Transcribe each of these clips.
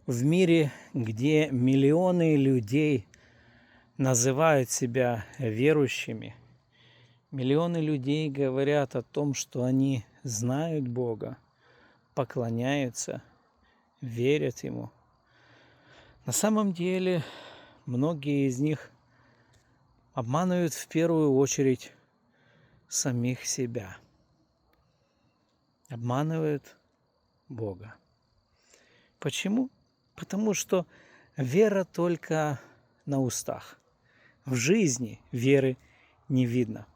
В мире, где миллионы людей называют себя верующими, миллионы людей говорят о том, что они знают Бога, поклоняются, верят Ему. На самом деле, многие из них обманывают в первую очередь самих себя, обманывают Бога. Почему? Потому что вера только на устах. В жизни веры не видно.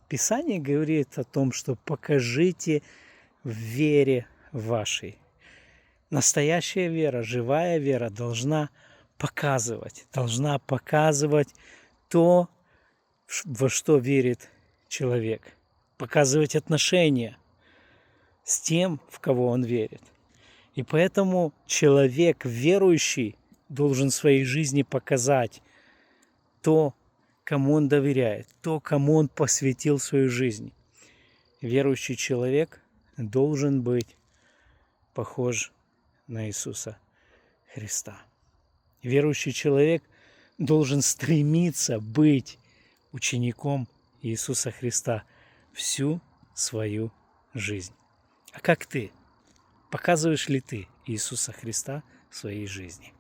Писание говорит о том, что покажите в вере вашей. Настоящая вера, живая вера должна показывать то, во что верит человек, показывать отношения с тем, в кого он верит. И поэтому человек верующий должен в своей жизни показать то, кому он доверяет, то, кому он посвятил свою жизнь. Верующий человек должен быть похож на Иисуса Христа. Верующий человек должен стремиться быть учеником Иисуса Христа всю свою жизнь. А как ты? Показываешь ли ты Иисуса Христа в своей жизни?